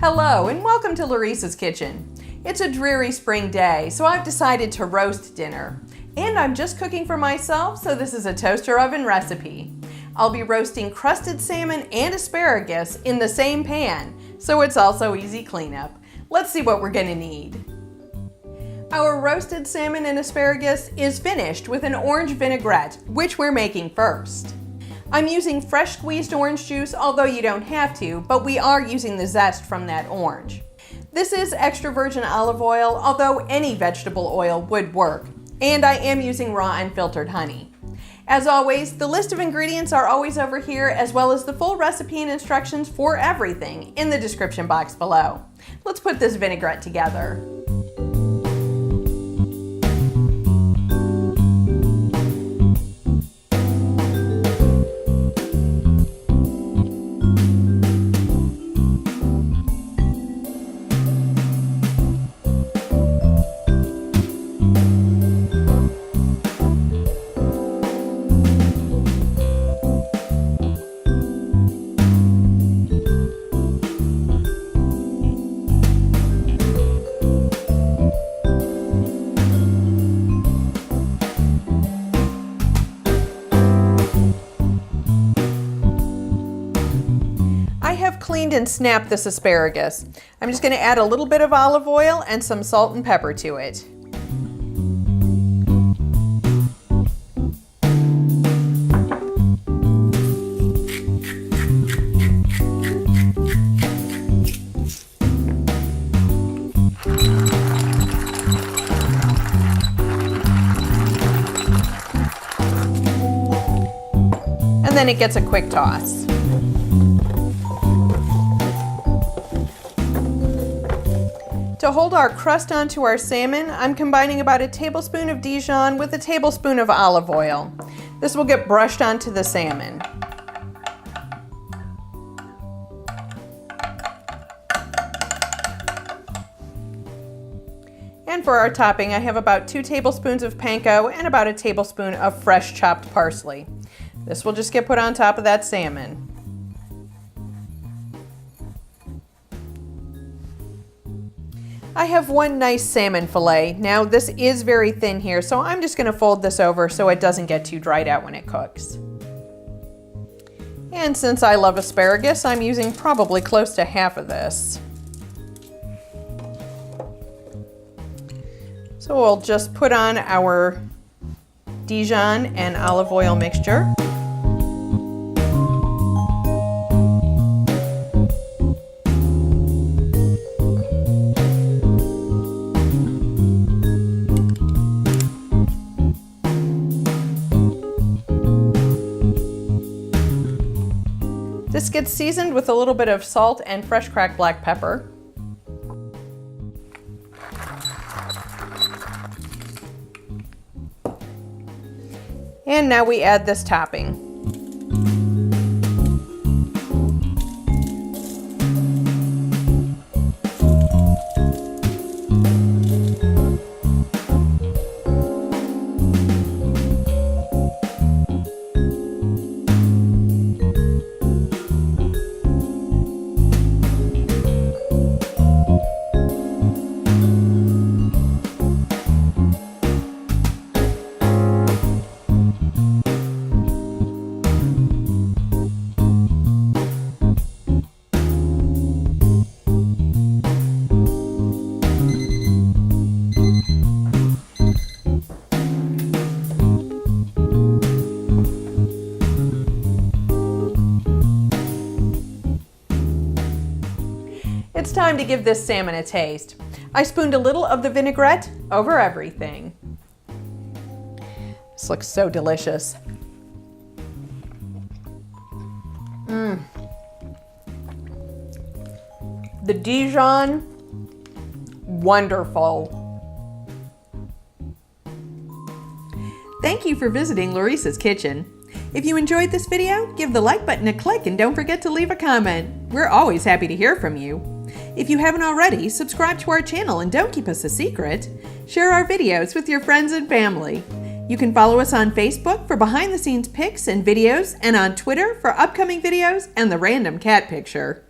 Hello and welcome to Laurice's Kitchen. It's a dreary spring day, so I've decided to roast dinner. And I'm just cooking for myself, so this is a toaster oven recipe. I'll be roasting crusted salmon and asparagus in the same pan, so it's also easy cleanup. Let's see what we're gonna need. Our roasted salmon and asparagus is finished with an orange vinaigrette, which we're making first. I'm using fresh squeezed orange juice, although you don't have to, but we are using the zest from that orange. This is extra virgin olive oil, although any vegetable oil would work. And I am using raw unfiltered honey. As always, the list of ingredients are always over here, as well as the full recipe and instructions for everything in the description box below. Let's put this vinaigrette together. Cleaned and snapped this asparagus. I'm just going to add a little bit of olive oil and some salt and pepper to it. And then it gets a quick toss. To hold our crust onto our salmon, I'm combining about a tablespoon of Dijon with a tablespoon of olive oil. This will get brushed onto the salmon. And for our topping, I have about 2 tablespoons of panko and about a tablespoon of fresh chopped parsley. This will just get put on top of that salmon. I have one nice salmon fillet. Now this is very thin here, so I'm just going to fold this over so it doesn't get too dried out when it cooks. And since I love asparagus, I'm using probably close to half of this. So we'll just put on our Dijon and olive oil mixture. This gets seasoned with a little bit of salt and fresh cracked black pepper. And now we add this topping. It's time to give this salmon a taste. I spooned a little of the vinaigrette over everything. This looks so delicious. The Dijon, wonderful. Thank you for visiting Laurice's Kitchen. If you enjoyed this video, give the like button a click and don't forget to leave a comment. We're always happy to hear from you. If you haven't already, subscribe to our channel and don't keep us a secret. Share our videos with your friends and family. You can follow us on Facebook for behind-the-scenes pics and videos, and on Twitter for upcoming videos and the random cat picture.